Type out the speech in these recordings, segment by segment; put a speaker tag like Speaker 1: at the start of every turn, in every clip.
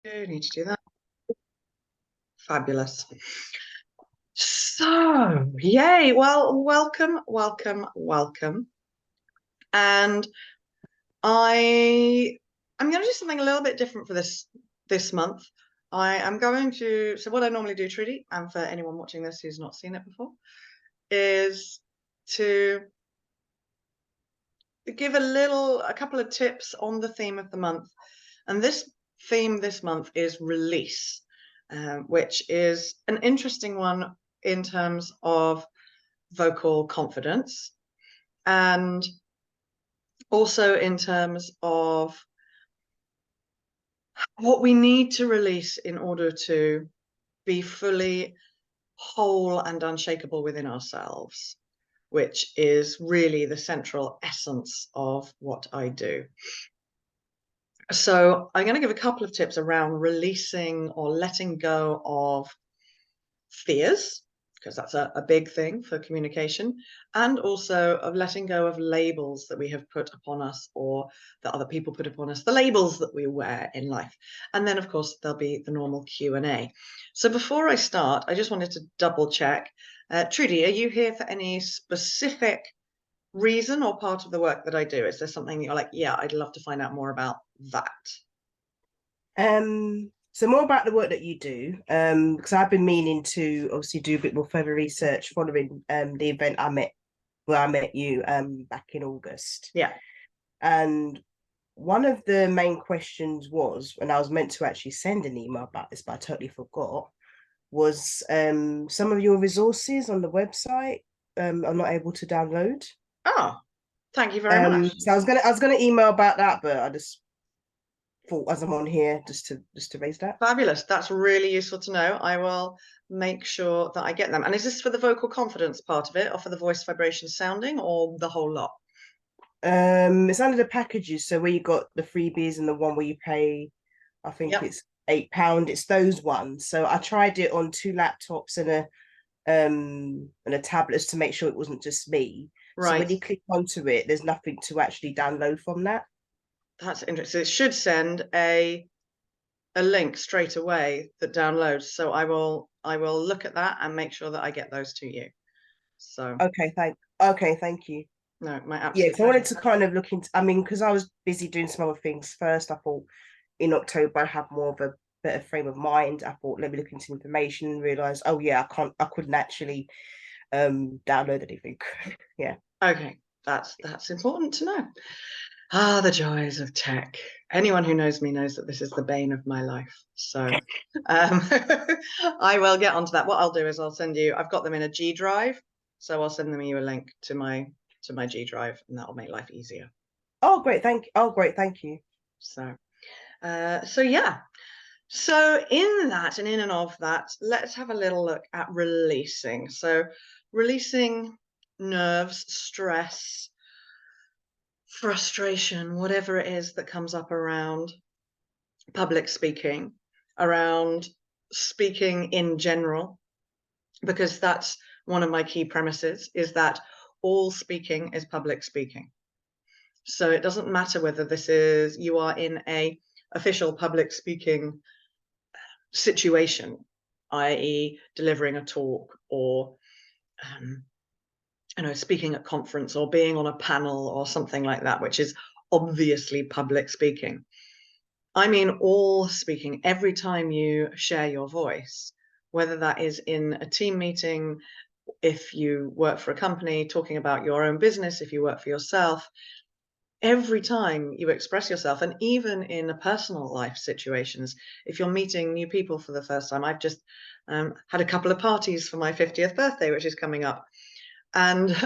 Speaker 1: Need to do that. Fabulous. So, yay. Well, welcome, welcome, welcome. And I'm going to do something a little bit different for this month. I am going to, so what I normally do, Trudy, and for anyone watching this who's not seen it before, is to give a couple of tips on the theme of the month. And this theme this month is release, which is an interesting one in terms of vocal confidence and also in terms of what we need to release in order to be fully whole and unshakable within ourselves, which is really the central essence of what I do. So I'm going to give a couple of tips around releasing or letting go of fears, because that's a big thing for communication, and also of letting go of labels that we have put upon us or that other people put upon us, the labels that we wear in life. And then, of course, there'll be the normal Q&A. So before I start, I just wanted to double check. Trudy, are you here for any specific reason or part of the work that I do? Is there something you're like, yeah, I'd love to find out more about that?
Speaker 2: So more about the work that you do, because I've been meaning to obviously do a bit more further research following the event I met you back in August.
Speaker 1: Yeah.
Speaker 2: And one of the main questions was, and I was meant to actually send an email about this, but I totally forgot, was some of your resources on the website are not able to download.
Speaker 1: Oh, thank you very much.
Speaker 2: So I was gonna email about that, but I just thought as I'm on here just to raise that.
Speaker 1: Fabulous. That's really useful to know. I will make sure that I get them. And is this for the vocal confidence part of it, or for the voice vibration sounding, or the whole lot?
Speaker 2: It's under the packages, so where you got the freebies and the one where you pay, I think
Speaker 1: Yep.
Speaker 2: it's £8. It's those ones. So I tried it on 2 laptops and a tablet to make sure it wasn't just me. So when
Speaker 1: Right.
Speaker 2: you click onto it, there's nothing to actually download from that.
Speaker 1: That's interesting. It should send a link straight away that downloads. So I will look at that and make sure that I get those to you. So
Speaker 2: Thank you.
Speaker 1: no, my
Speaker 2: Yeah,
Speaker 1: absolute
Speaker 2: so I wanted
Speaker 1: pleasure.
Speaker 2: to kind of look into, I mean, because I was busy doing some other things first, I thought in October I have more of a better frame of mind. I thought let me look into information and realize, oh yeah, I couldn't actually download anything. Yeah.
Speaker 1: Okay, that's important to know. Ah, the joys of tech. Anyone who knows me knows that this is the bane of my life. So I will get onto that. What I'll do is I'll send you, I've got them in a G drive, so I'll send them you a link to my G drive, and that'll make life easier.
Speaker 2: Oh great, thank you.
Speaker 1: So so yeah. So in that and in and of that, let's have a little look at releasing. So releasing nerves, stress, frustration, whatever it is that comes up around public speaking, around speaking in general, because that's one of my key premises, is that all speaking is public speaking. So it doesn't matter whether you are in a official public speaking situation, i.e. delivering a talk or speaking at conference or being on a panel or something like that, which is obviously public speaking. I mean, all speaking, every time you share your voice, whether that is in a team meeting, if you work for a company, talking about your own business, if you work for yourself, every time you express yourself, and even in a personal life situations, if you're meeting new people for the first time, I've just had a couple of parties for my 50th birthday, which is coming up. And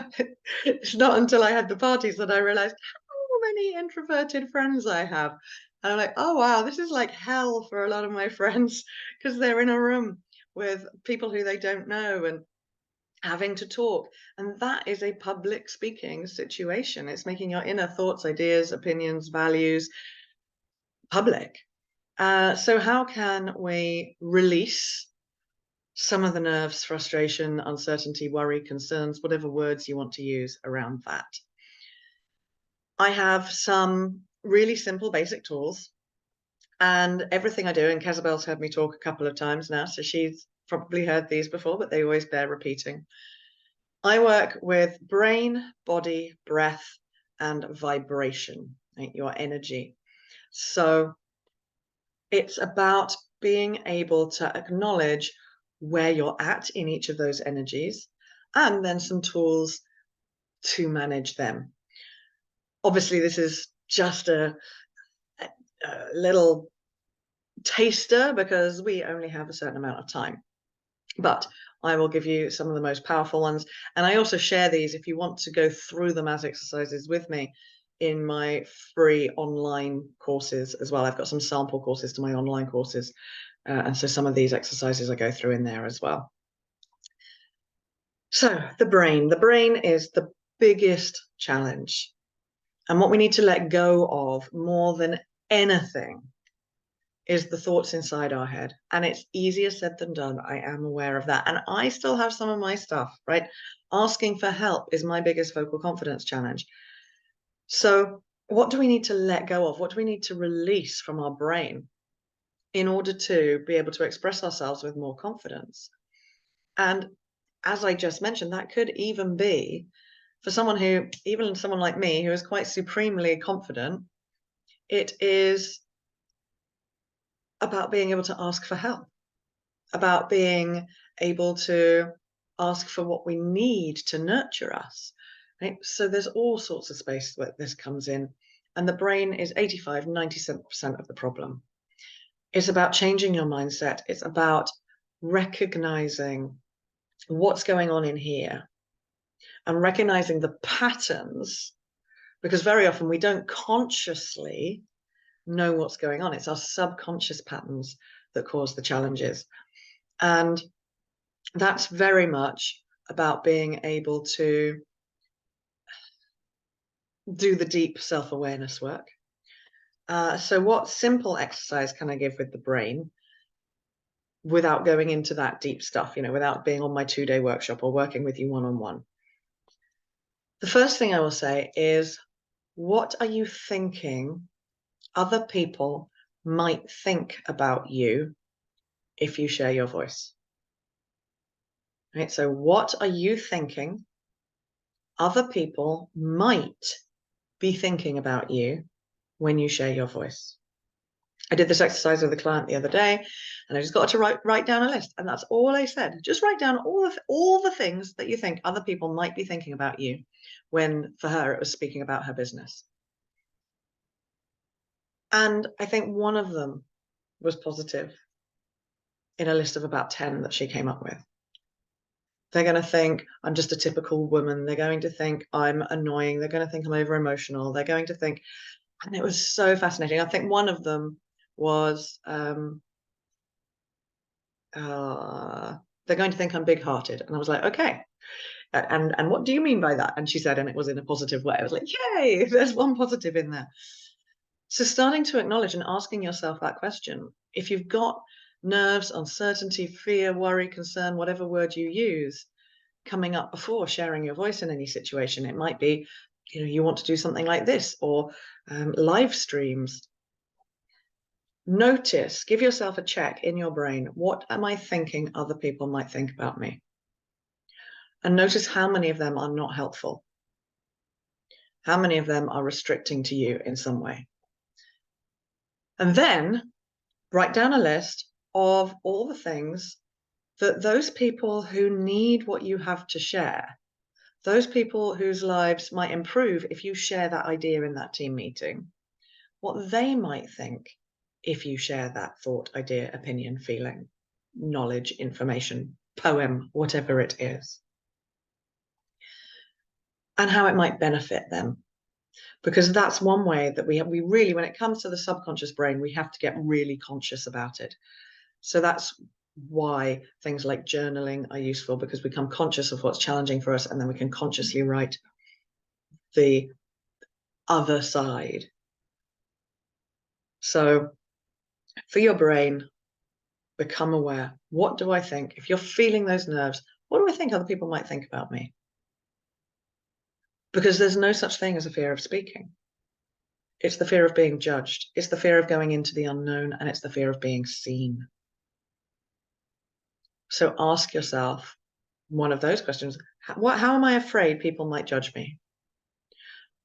Speaker 1: it's not until I had the parties that I realized how many introverted friends I have. And I'm like, oh, wow, this is like hell for a lot of my friends because they're in a room with people who they don't know and having to talk. And that is a public speaking situation. It's making your inner thoughts, ideas, opinions, values public. So how can we release some of the nerves, frustration, uncertainty, worry, concerns, whatever words you want to use around that? I have some really simple basic tools. And everything I do, and Casabel's heard me talk a couple of times now, so she's probably heard these before, but they always bear repeating. I work with brain, body, breath, and vibration, right? Your energy. So it's about being able to acknowledge where you're at in each of those energies, and then some tools to manage them. Obviously, this is just a little taster because we only have a certain amount of time. But I will give you some of the most powerful ones. And I also share these if you want to go through them as exercises with me in my free online courses as well. I've got some sample courses to my online courses. And so some of these exercises I go through in there as well. So the brain is the biggest challenge. And what we need to let go of more than anything is the thoughts inside our head. And it's easier said than done. I am aware of that. And I still have some of my stuff, right? Asking for help is my biggest vocal confidence challenge. So what do we need to let go of? What do we need to release from our brain in order to be able to express ourselves with more confidence? And as I just mentioned, that could even be for someone who, even someone like me, who is quite supremely confident, it is about being able to ask for help, about being able to ask for what we need to nurture us. Right? So there's all sorts of space where this comes in. And the brain is 85, 97% of the problem. It's about changing your mindset. It's about recognizing what's going on in here and recognizing the patterns, because very often we don't consciously know what's going on. It's our subconscious patterns that cause the challenges. And that's very much about being able to do the deep self-awareness work. So what simple exercise can I give with the brain without going into that deep stuff, without being on my 2-day workshop or working with you one-on-one? The first thing I will say is, what are you thinking other people might think about you if you share your voice? Right? So what are you thinking other people might be thinking about you when you share your voice? I did this exercise with a client the other day, and I just got her to write down a list, and that's all I said. Just write down all the things that you think other people might be thinking about you, when for her it was speaking about her business. And I think one of them was positive in a list of about 10 that she came up with. They're going to think I'm just a typical woman. They're going to think I'm annoying. They're going to think I'm over emotional. They're going to think, and it was so fascinating. I think one of them was, they're going to think I'm big-hearted. And I was like, okay. And what do you mean by that? And she said, and it was in a positive way. I was like, yay, there's one positive in there. So starting to acknowledge and asking yourself that question, if you've got nerves, uncertainty, fear, worry, concern, whatever word you use, coming up before sharing your voice in any situation, it might be, you want to do something like this, or live streams. Notice, give yourself a check in your brain. What am I thinking other people might think about me? And notice how many of them are not helpful. How many of them are restricting to you in some way? And then write down a list of all the things that those people who need what you have to share, those people whose lives might improve if you share that idea in that team meeting, what they might think if you share that thought, idea, opinion, feeling, knowledge, information, poem, whatever it is, and how it might benefit them. Because that's one way that we really, when it comes to the subconscious brain, we have to get really conscious about it. So that's why things like journaling are useful, because we become conscious of what's challenging for us, and then we can consciously write the other side. So for your brain, become aware. What do I think? If you're feeling those nerves, what do I think other people might think about me? Because there's no such thing as a fear of speaking. It's the fear of being judged. It's the fear of going into the unknown, and it's the fear of being seen. So ask yourself one of those questions. How am I afraid people might judge me?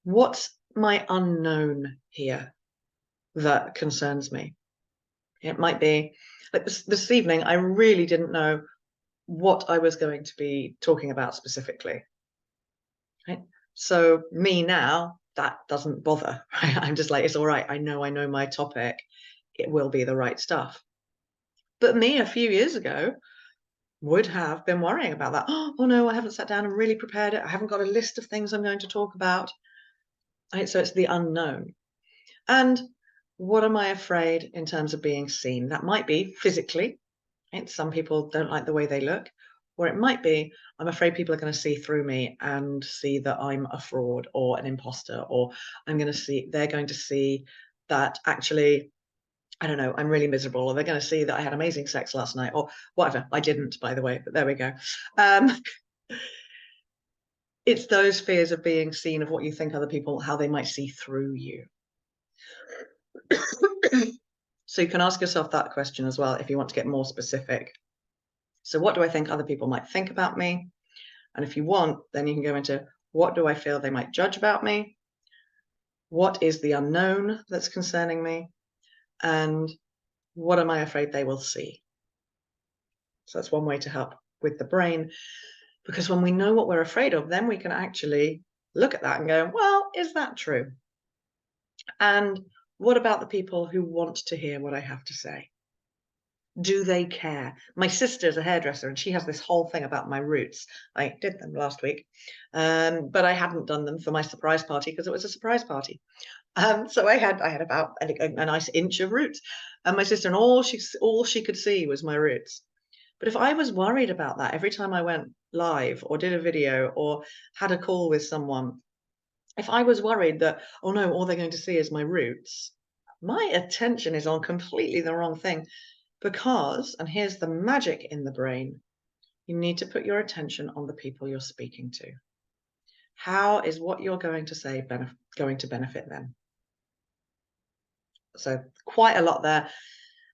Speaker 1: What's my unknown here that concerns me? It might be like this evening, I really didn't know what I was going to be talking about specifically. Right? So me now, that doesn't bother. Right? I'm just like, it's all right. I know my topic. It will be the right stuff. But me a few years ago would have been worrying about that. Oh no, I haven't sat down and really prepared it. I haven't got a list of things I'm going to talk about. Right? So it's the unknown. And what am I afraid in terms of being seen? That might be physically. Right? Some people don't like the way they look. Or it might be, I'm afraid people are going to see through me and see that I'm a fraud or an imposter, or they're going to see that actually, I don't know, I'm really miserable, or they're going to see that I had amazing sex last night, or whatever. I didn't, by the way, but there we go. It's those fears of being seen, of what you think other people, how they might see through you. So you can ask yourself that question as well if you want to get more specific. So what do I think other people might think about me? And if you want, then you can go into, what do I feel they might judge about me? What is the unknown that's concerning me? And what am I afraid they will see? So that's one way to help with the brain, because when we know what we're afraid of, then we can actually look at that and go, well, is that true? And what about the people who want to hear what I have to say? Do they care? My sister's a hairdresser and she has this whole thing about my roots. I did them last week, but I hadn't done them for my surprise party because it was a surprise party. So I had about a nice inch of roots, and my sister, and all she could see was my roots. But if I was worried about that every time I went live or did a video or had a call with someone, if I was worried that, oh no, all they're going to see is my roots, my attention is on completely the wrong thing. Because, and here's the magic in the brain, you need to put your attention on the people you're speaking to. How is what you're going to say going to benefit them? So quite a lot there,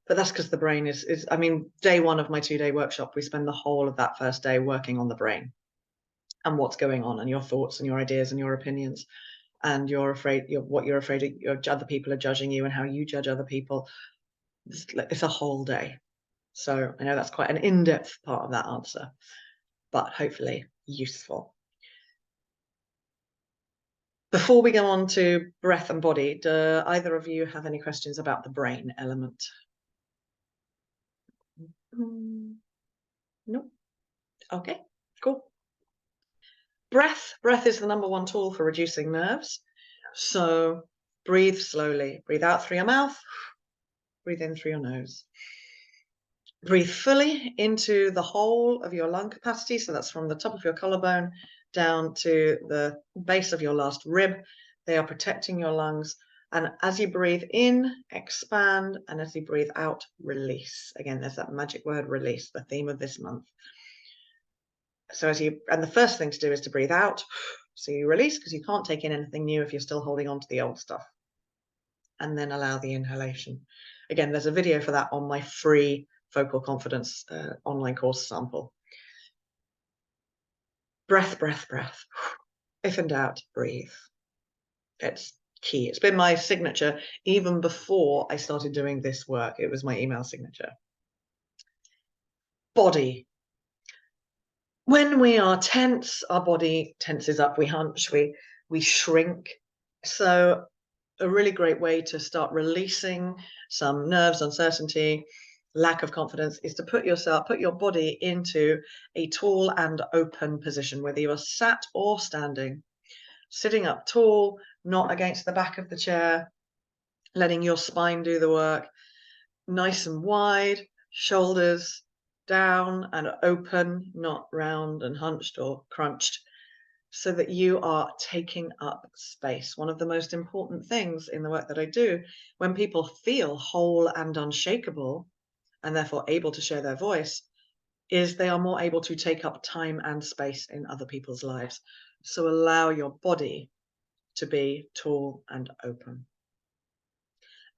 Speaker 1: but that's because the brain is, I mean, day one of my 2-day workshop, we spend the whole of that first day working on the brain and what's going on and your thoughts and your ideas and your opinions. And what you're afraid of, other people are judging you and how you judge other people. It's a whole day. So I know that's quite an in-depth part of that answer, but hopefully useful. Before we go on to breath and body, do either of you have any questions about the brain element? No? Okay, cool. Breath is the number one tool for reducing nerves. So breathe slowly. Breathe out through your mouth, breathe in through your nose. Breathe fully into the whole of your lung capacity. So that's from the top of your collarbone down to the base of your last rib. They are protecting your lungs. And as you breathe in, expand. And as you breathe out, release. Again, there's that magic word, release, the theme of this month. So and the first thing to do is to breathe out. So you release because you can't take in anything new if you're still holding on to the old stuff. And then allow the inhalation. Again, there's a video for that on my free Vocal Confidence online course sample. Breath, breath, breath. If in doubt, breathe. It's key. It's been my signature even before I started doing this work. It was my email signature. Body. When we are tense, our body tenses up, we hunch, we shrink. So a really great way to start releasing some nerves, uncertainty, lack of confidence is to put your body into a tall and open position, whether you are sat or standing. Sitting up tall, not against the back of the chair, letting your spine do the work, nice and wide, shoulders down and open, not round and hunched or crunched, so that you are taking up space. One of the most important things in the work that I do, when people feel whole and unshakable, and therefore able to share their voice, is they are more able to take up time and space in other people's lives. So allow your body to be tall and open.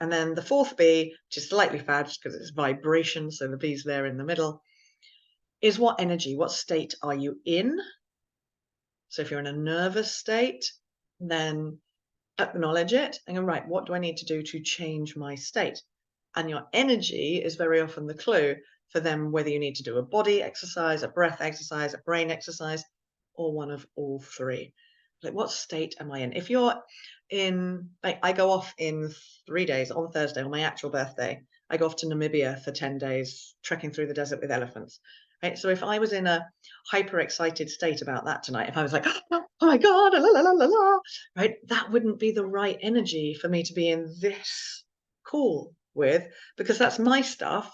Speaker 1: And then the fourth B, which is slightly fadged because it's vibration, so the B's there in the middle, is what energy, what state are you in? So if you're in a nervous state, then acknowledge it and go, right, what do I need to do to change my state? And your energy is very often the clue for them, whether you need to do a body exercise, a breath exercise, a brain exercise, or one of all three. Like, what state am I in? If you're in, like, I go off in 3 days on Thursday, on my actual birthday, I go off to Namibia for 10 days, trekking through the desert with elephants. Right? So if I was in a hyper excited state about that tonight, if I was like, oh my God, la, la, la, la, la, right, that wouldn't be the right energy for me to be in this call with, because that's my stuff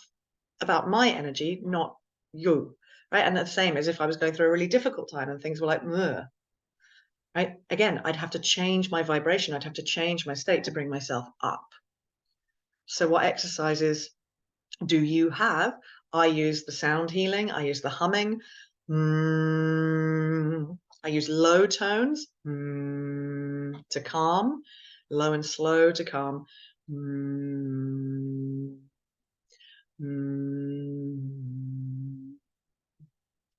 Speaker 1: about my energy, not you. Right. And the same as if I was going through a really difficult time and things were like, ugh, right? Again, I'd have to change my vibration. I'd have to change my state to bring myself up. So what exercises do you have? I use the sound healing. I use the humming. I use low tones to calm, low and slow to calm.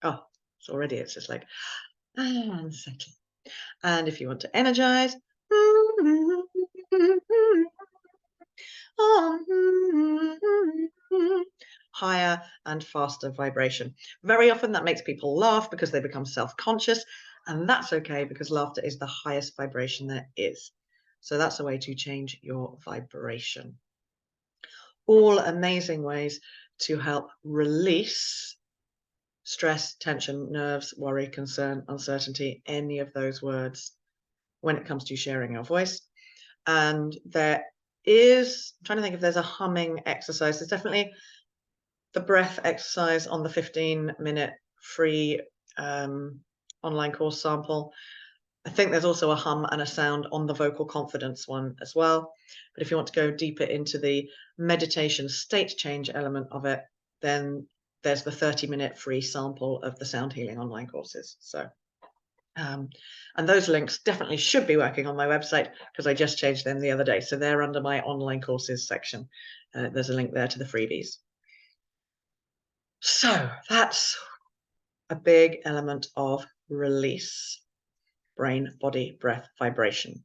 Speaker 1: Oh, it's already, it's just like, unsettling. And if you want to energize, higher and faster vibration. Very often that makes people laugh because they become self-conscious, and that's okay because laughter is the highest vibration there is. So that's a way to change your vibration. All amazing ways to help release stress, tension, nerves, worry, concern, uncertainty, any of those words when it comes to sharing your voice. And there is, I'm trying to think if there's a humming exercise. There's definitely the breath exercise on the 15-minute free online course sample. I think there's also a hum and a sound on the vocal confidence one as well. But if you want to go deeper into the meditation state change element of it, then there's the 30-minute free sample of the sound healing online courses. So, and those links definitely should be working on my website because I just changed them the other day. So they're under my online courses section. There's a link there to the freebies. So that's a big element of release. Brain, body, breath, vibration.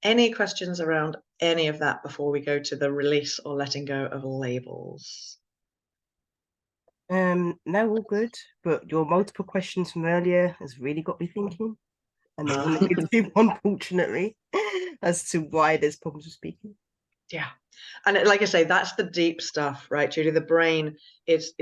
Speaker 1: Any questions around any of that before we go to the release or letting go of labels?
Speaker 2: No, all good. But your multiple questions from earlier has really got me thinking. And there's a negative, unfortunately, as to why there's problems with speaking.
Speaker 1: Yeah. And like I say, that's the deep stuff, right, Judy? The brain is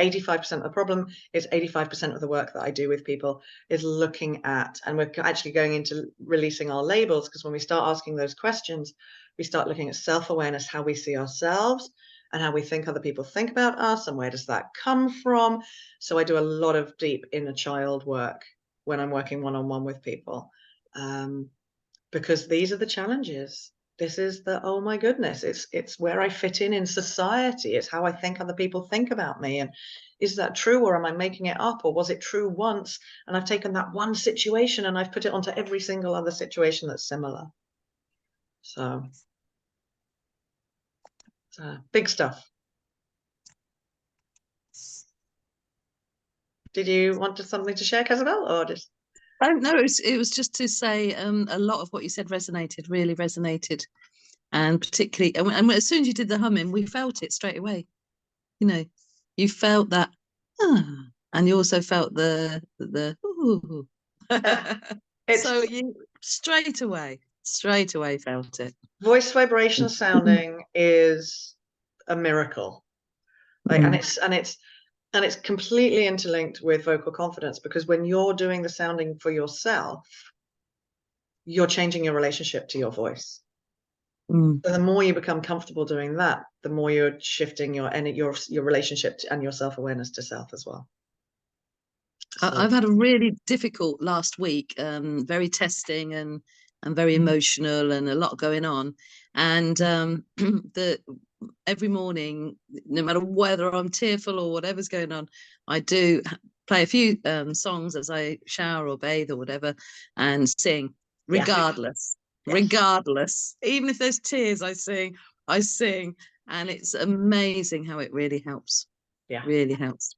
Speaker 1: 85% of the problem. It's 85% of the work that I do with people is looking at, and we're actually going into releasing our labels, because when we start asking those questions, we start looking at self-awareness, how we see ourselves and how we think other people think about us, and where does that come from? So I do a lot of deep inner child work when I'm working one-on-one with people, because these are the challenges. This is the, oh my goodness, it's where I fit in society. It's how I think other people think about me. And is that true, or am I making it up? Or was it true once and I've taken that one situation and I've put it onto every single other situation that's similar? So big stuff. Did you want something to share, Casabel, or just?
Speaker 3: I don't know. It was just to say a lot of what you said really resonated. And particularly, and as soon as you did the humming, we felt it straight away. You know, you felt that, and you also felt the ooh. So you straight away felt it.
Speaker 1: Voice vibration sounding is a miracle. Like, and it's completely interlinked with vocal confidence, because when you're doing the sounding for yourself, you're changing your relationship to your voice. So the more you become comfortable doing that, the more you're shifting your relationship and your self-awareness to self as well.
Speaker 3: So. I've had a really difficult last week, very testing and very emotional, and a lot going on. And every morning, no matter whether I'm tearful or whatever's going on, I do play a few songs as I shower or bathe or whatever, and sing regardless. Yes. Regardless, even if there's tears, I sing I sing, and it's amazing how it really helps.
Speaker 1: Yeah,
Speaker 3: really helps.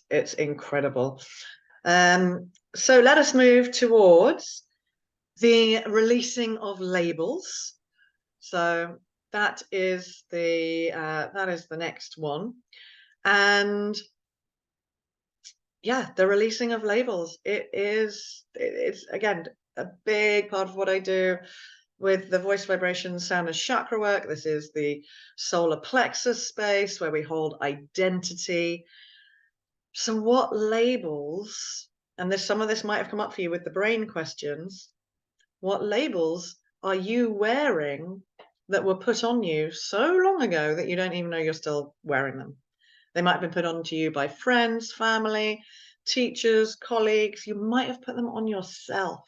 Speaker 1: it's incredible. So let us move towards the releasing of labels. So that is the next one. And yeah, the releasing of labels. It's again a big part of what I do with the voice vibration sound and chakra work. This is the solar plexus space where we hold identity. So what labels, and some of this might have come up for you with the brain questions, what labels are you wearing that were put on you so long ago that you don't even know you're still wearing them? They might have been put on to you by friends, family, teachers, colleagues. You might have put them on yourself.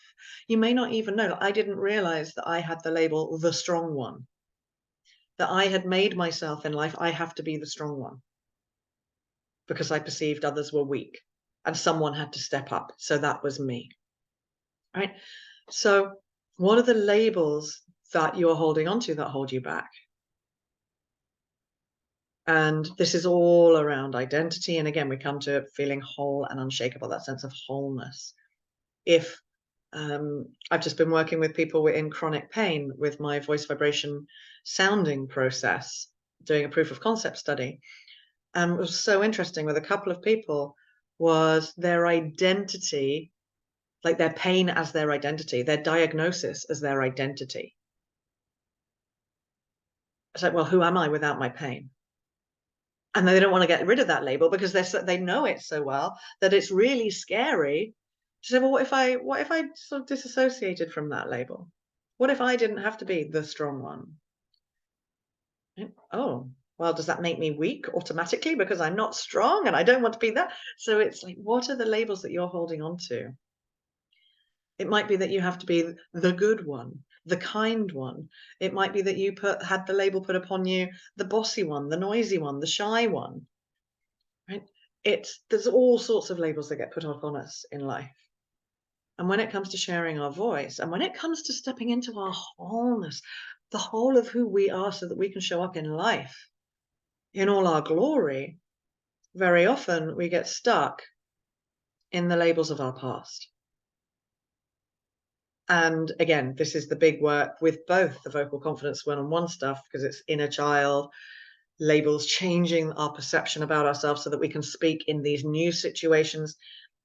Speaker 1: You may not even know. I didn't realize that I had the label the strong one, that I had made myself in life. I have to be the strong one because I perceived others were weak and someone had to step up. So that was me. Right. So what are the labels that you're holding on to that hold you back? And this is all around identity. And again, we come to feeling whole and unshakable, that sense of wholeness. If I've just been working with people in chronic pain with my voice vibration sounding process, doing a proof of concept study. And it was so interesting with a couple of people was their identity, like their pain as their identity, their diagnosis as their identity. It's like, well, who am I without my pain? And they don't want to get rid of that label because they know it so well that it's really scary to say, well, what if I sort of disassociated from that label? What if I didn't have to be the strong one? Oh, well, does that make me weak automatically because I'm not strong and I don't want to be that? So it's like, what are the labels that you're holding on to? It might be that you have to be the good one, the kind one. It might be that you had the label put upon you, the bossy one, the noisy one, the shy one. Right? There's all sorts of labels that get put upon us in life. And when it comes to sharing our voice, and when it comes to stepping into our wholeness, the whole of who we are so that we can show up in life in all our glory, very often we get stuck in the labels of our past. And again, this is the big work with both the vocal confidence one-on-one stuff, because it's inner child, labels, changing our perception about ourselves so that we can speak in these new situations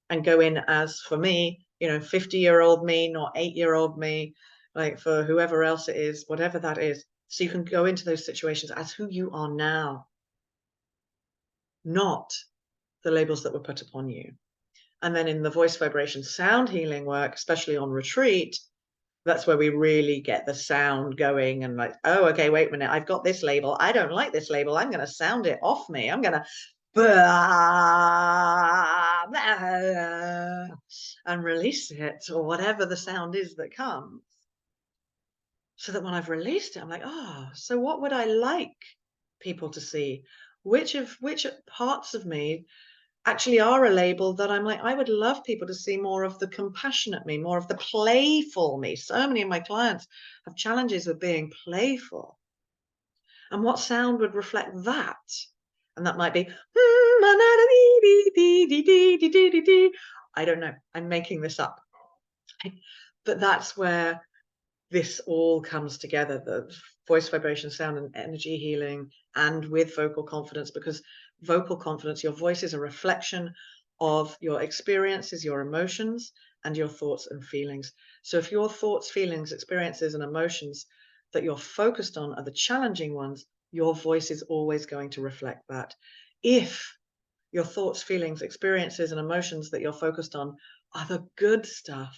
Speaker 1: and go in as, for me, 50-year-old me, not 8-year-old me, like for whoever else it is, whatever that is. So you can go into those situations as who you are now, not the labels that were put upon you. And then in the voice vibration sound healing work, especially on retreat, that's where we really get the sound going and like, oh, okay, wait a minute, I've got this label. I don't like this label. I'm going to sound it off me. I'm going to and release it, or whatever the sound is that comes. So that when I've released it, I'm like, oh, so what would I like people to see? Which parts of me actually are a label that I'm like, I would love people to see more of the compassionate me, more of the playful me. So many of my clients have challenges with being playful. And what sound would reflect that? And that might be, I don't know, I'm making this up. But that's where this all comes together, the voice vibration, sound and energy healing, and with vocal confidence, because vocal confidence, your voice is a reflection of your experiences, your emotions, and your thoughts and feelings. So if your thoughts, feelings, experiences, and emotions that you're focused on are the challenging ones, your voice is always going to reflect that. If your thoughts, feelings, experiences, and emotions that you're focused on are the good stuff,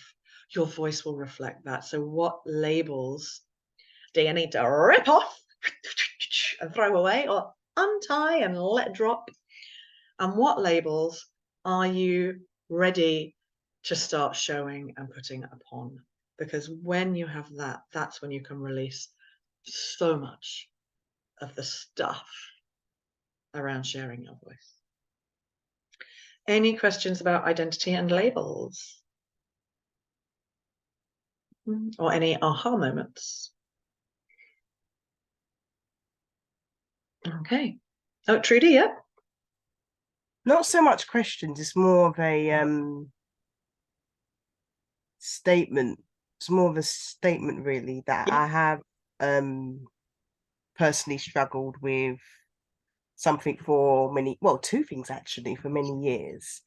Speaker 1: your voice will reflect that. So what labels do you need to rip off and throw away, or untie and let drop? And what labels are you ready to start showing and putting upon? Because when you have that, that's when you can release so much of the stuff around sharing your voice. Any questions about identity and labels? Or any aha moments? Okay. Oh, Trudy, yeah.
Speaker 2: Not so much questions, it's more of a statement. It's more of a statement, really, that
Speaker 1: Yeah.
Speaker 2: I have personally struggled with something for many, well, two things actually, for many years.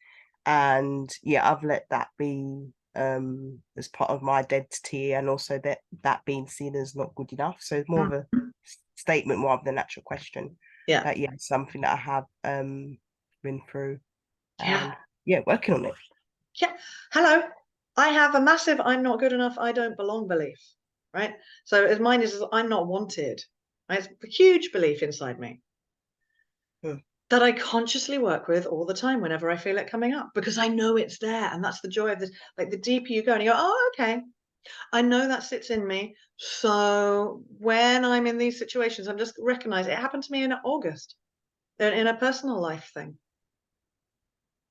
Speaker 2: And yeah, I've let that be as part of my identity, and also that being seen as not good enough. So it's more of a statement rather than an actual question.
Speaker 1: Yeah.
Speaker 2: That, yeah, something that I have been through,
Speaker 1: Yeah.
Speaker 2: and yeah, working on it.
Speaker 1: Yeah. Hello. I have a massive I'm not good enough, I don't belong belief, right? So as mine is I'm not wanted. Right? It's a huge belief inside me that I consciously work with all the time whenever I feel it coming up, because I know it's there. And that's the joy of this. Like, the deeper you go and you go, oh, okay, I know that sits in me. So when I'm in these situations, I'm just recognize it happened to me in August in a personal life thing.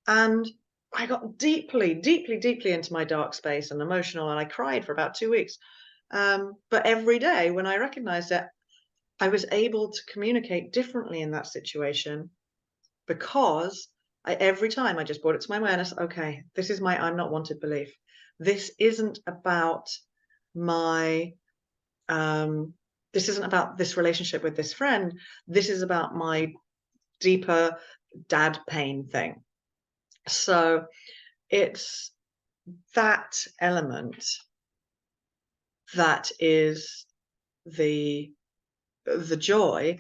Speaker 1: And I got deeply, deeply, deeply into my dark space and emotional, and I cried for about 2 weeks. But every day when I recognized it, I was able to communicate differently in that situation, because every time I just brought it to my awareness. Okay, this is my I'm not wanted belief. This isn't about my this isn't about this relationship with this friend. This is about my deeper dad pain thing. So it's that element that is the joy,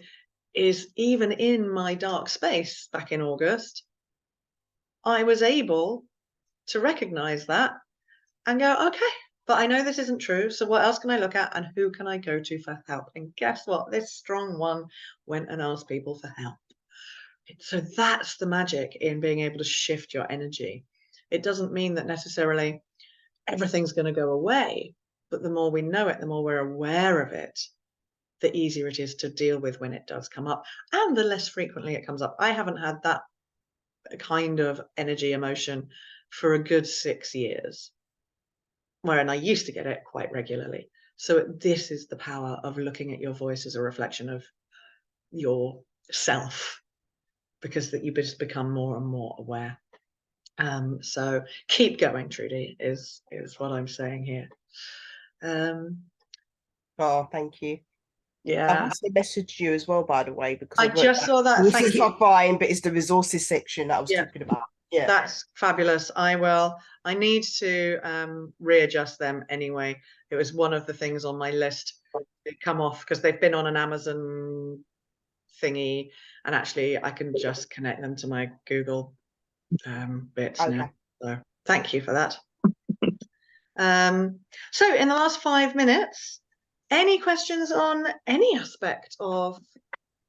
Speaker 1: is even in my dark space back in August, I was able to recognize that and go, okay, but I know this isn't true. So what else can I look at, and who can I go to for help? And guess what? This strong one went and asked people for help. So that's the magic in being able to shift your energy. It doesn't mean that necessarily everything's going to go away, but the more we know it, the more we're aware of it, the easier it is to deal with when it does come up, and the less frequently it comes up. I haven't had that kind of energy emotion for a good 6 years, wherein I used to get it quite regularly. So this is the power of looking at your voice as a reflection of yourself, because that you just become more and more aware. So keep going, Trudy, is what I'm saying here.
Speaker 2: Oh, thank you. I've
Speaker 1: Yeah,
Speaker 2: also messaged you as well, by the way, because
Speaker 1: I
Speaker 2: I've worked
Speaker 1: just
Speaker 2: out
Speaker 1: saw that.
Speaker 2: this
Speaker 1: Thank
Speaker 2: is
Speaker 1: you.
Speaker 2: not fine, but it's the resources section that I was
Speaker 1: Yeah,
Speaker 2: talking about. Yeah.
Speaker 1: that's fabulous. I need to readjust them anyway. It was one of the things on my list to come off, because they've been on an Amazon thingy, and actually I can just connect them to my Google bits
Speaker 2: Okay.
Speaker 1: now. So thank you for that. So in the last 5 minutes, any questions on any aspect of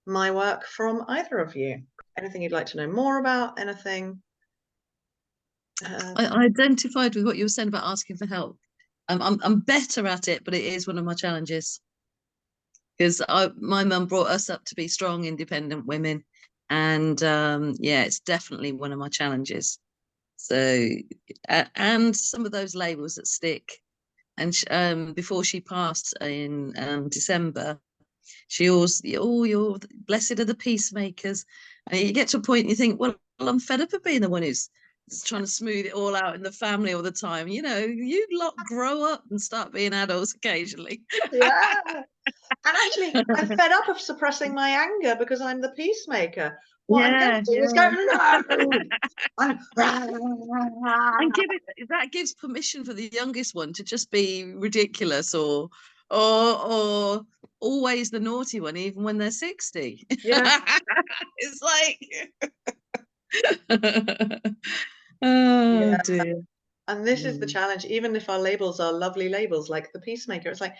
Speaker 1: my work from either of you? Anything you'd like to know more about? Anything?
Speaker 3: I identified with what you were saying about asking for help. I'm better at it, but it is one of my challenges, because my mum brought us up to be strong, independent women, and yeah, it's definitely one of my challenges. So, and some of those labels that stick. And before she passed in December, she always, oh, you're blessed are the peacemakers, and you get to a point and you think, well, I'm fed up of being the one who's trying to smooth it all out in the family all the time. You know, you lot grow up and start being adults occasionally.
Speaker 1: Yeah. And actually, I'm fed up of suppressing my anger because I'm the peacemaker. What I'm going
Speaker 3: Yeah,
Speaker 1: to do is go,
Speaker 3: yeah.
Speaker 1: no! I'm...
Speaker 3: And that gives permission for the youngest one to just be ridiculous, or always the naughty one, even when they're 60.
Speaker 1: Yeah.
Speaker 3: It's like oh
Speaker 1: Yeah.
Speaker 3: dear.
Speaker 1: And this is the challenge. Even if our labels are lovely labels like the peacemaker, it's like,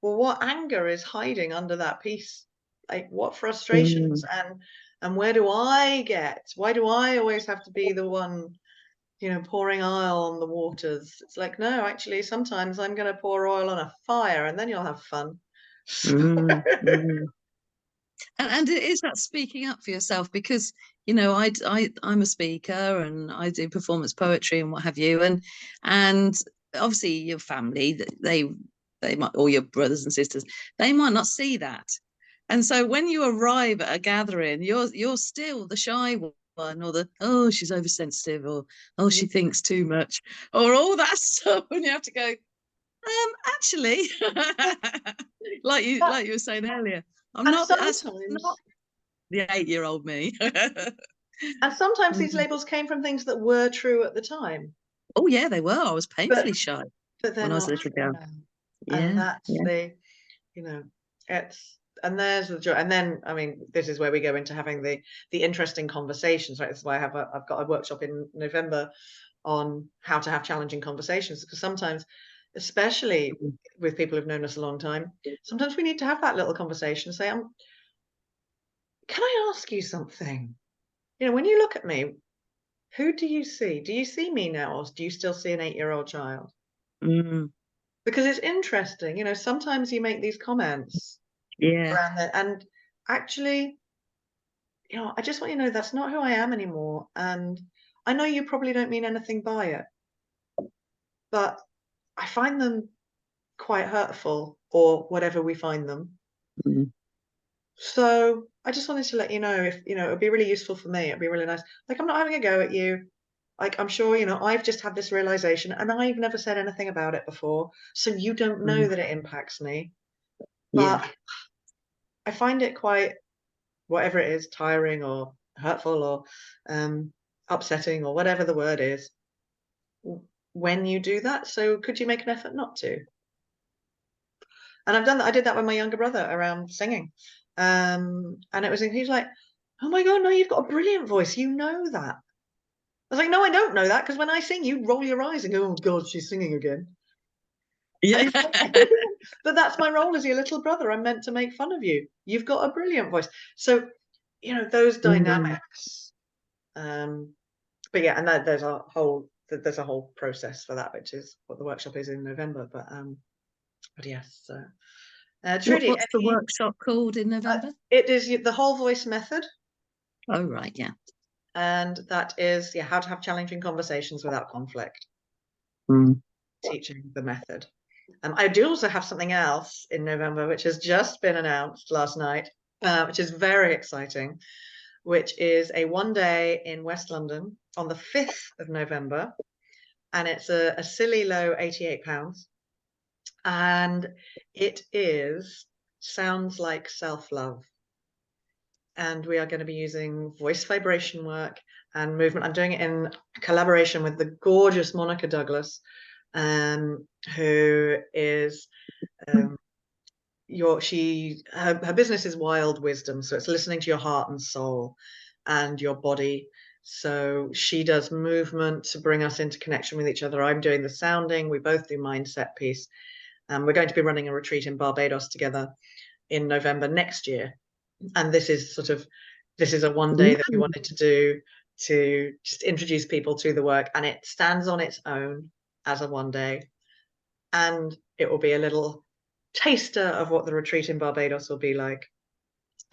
Speaker 1: well, what anger is hiding under that peace? Like, what frustrations, and why do I always have to be the one, pouring oil on the waters? It's like, no, actually, sometimes I'm going to pour oil on a fire, and then you'll have fun.
Speaker 3: Mm, mm. And it is that speaking up for yourself, because I'm a speaker and I do performance poetry and what have you, and obviously your family, they might, or your brothers and sisters, they might not see that, And so when you arrive at a gathering, you're still the shy one, or the oh, she's oversensitive, or oh, she thinks too much, or all that stuff. And you have to go, actually, like you were saying earlier, I'm
Speaker 1: And
Speaker 3: not that's
Speaker 1: sometimes,
Speaker 3: not the 8-year-old me.
Speaker 1: and sometimes these
Speaker 3: Mm.
Speaker 1: labels came from things that were true at the time,
Speaker 3: Oh yeah, they were. I was
Speaker 1: but
Speaker 3: painfully shy
Speaker 1: they're
Speaker 3: when I was a
Speaker 1: not
Speaker 3: little
Speaker 1: true
Speaker 3: girl.
Speaker 1: now. And
Speaker 3: Yeah,
Speaker 1: that's
Speaker 3: yeah.
Speaker 1: the, you know, it's, and there's the joy. And then, I mean, this is where we go into having the interesting conversations, right? That's why I've got a workshop in November on how to have challenging conversations, because sometimes, especially
Speaker 3: Mm.
Speaker 1: with people who've known us a long time, sometimes we need to have that little conversation, say, can I ask you something? You know, when you look at me, who do you see? Do you see me now, or do you still see an 8-year-old child?
Speaker 3: Mm.
Speaker 1: Because it's interesting, you know, sometimes you make these comments
Speaker 3: Yeah.
Speaker 1: around that, and actually, you know, I just want you to know that's not who I am anymore. And I know you probably don't mean anything by it, but I find them quite hurtful, or whatever we find them.
Speaker 3: Mm.
Speaker 1: So I just wanted to let you know, if you know, it'd be really useful for me. It'd be really nice. Like, I'm not having a go at you. Like, I'm sure, you know, I've just had this realization, and I've never said anything about it before. So you don't know
Speaker 3: Mm.
Speaker 1: that it impacts me.
Speaker 3: Yeah.
Speaker 1: But I find it quite, whatever it is, tiring or hurtful or upsetting or whatever the word is, when you do that. So could you make an effort not to? And I've done that. I did that with my younger brother around singing. And it was, he's like, oh my God, no, you've got a brilliant voice. You know that. I was like, no, I don't know that, because when I sing, you roll your eyes and go, oh God, she's singing again.
Speaker 3: Yeah.
Speaker 1: But that's my role as your little brother. I'm meant to make fun of you. You've got a brilliant voice. So, you know, those
Speaker 3: Mm.
Speaker 1: dynamics. But yeah, and there's a whole process for that, which is what the workshop is in November. But yes, Trudy,
Speaker 3: What's the workshop called in November?
Speaker 1: it is the whole voice method,
Speaker 3: Oh, right, yeah.
Speaker 1: and that is how to have challenging conversations without conflict.
Speaker 3: Mm.
Speaker 1: Teaching the method. I do also have something else in November, which has just been announced last night, which is very exciting, which is a 1-day in West London on the 5th of November. And it's a silly low £88. And it is Sounds Like Self-Love. And we are going to be using voice vibration work and movement. I'm doing it in collaboration with the gorgeous Monica Douglas, who is her business is Wild Wisdom, so it's listening to your heart and soul and your body. So she does movement to bring us into connection with each other. I'm doing the sounding. We both do mindset piece, and we're going to be running a retreat in Barbados together in November next year. And this is a 1-day that we wanted to do to just introduce people to the work, and it stands on its own as a 1-day, and it will be a little taster of what the retreat in Barbados will be like.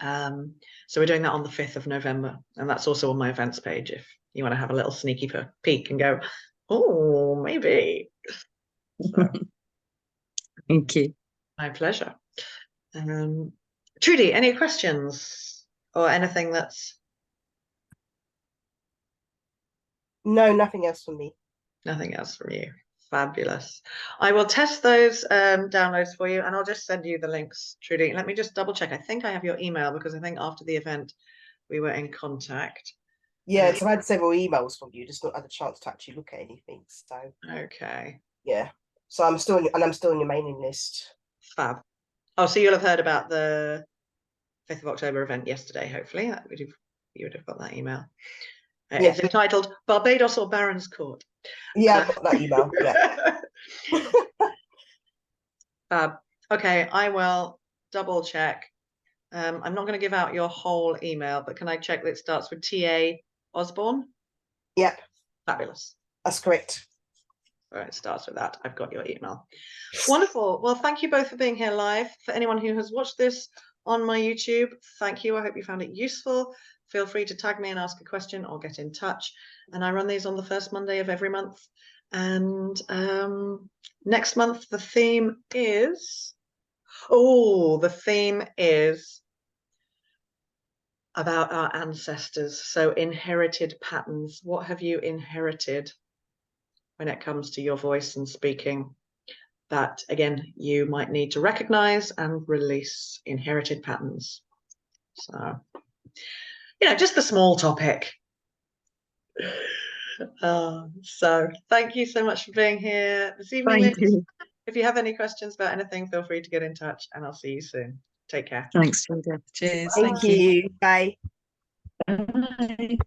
Speaker 1: So we're doing that on the 5th of November, and that's also on my events page if you want to have a little sneaky peek and go, oh, maybe. So,
Speaker 3: Thank you.
Speaker 1: my pleasure. Trudy, any questions or anything that's
Speaker 2: No, nothing else from me.
Speaker 1: nothing else from you? Fabulous. I will test those downloads for you, and I'll just send you the links, Trudy. Let me just double check. I think I have your email, because I think after the event we were in contact.
Speaker 2: Yeah, so I've had several emails from you, just not had a chance to actually look at anything. So
Speaker 1: Okay.
Speaker 2: yeah. So I'm still on your mailing list.
Speaker 1: Fab. Oh, so you'll have heard about the 5th of October event yesterday, hopefully. You would have got that email.
Speaker 2: Yeah.
Speaker 1: It's entitled Barbados or Barons Court.
Speaker 2: Yeah, I got that email. Yeah.
Speaker 1: Okay, I will double check. I'm not going to give out your whole email, but can I check that it starts with T.A. Osborne?
Speaker 2: Yep,
Speaker 1: Fabulous.
Speaker 2: that's correct.
Speaker 1: All right, it starts with that. I've got your email. Wonderful. Well, thank you both for being here live. For anyone who has watched this on my YouTube, thank you. I hope you found it useful. Feel free to tag me and ask a question or get in touch. And I run these on the first Monday of every month. And next month, the theme is about our ancestors. So inherited patterns. What have you inherited when it comes to your voice and speaking that, again, you might need to recognize and release? Inherited patterns. So, just the small topic. So thank you so much for being here this evening.
Speaker 3: Thank you.
Speaker 1: If you have any questions about anything, feel free to get in touch, and I'll see you soon. Take care.
Speaker 3: Thanks, Trudy. Cheers.
Speaker 2: Thank you. Bye.
Speaker 3: Bye.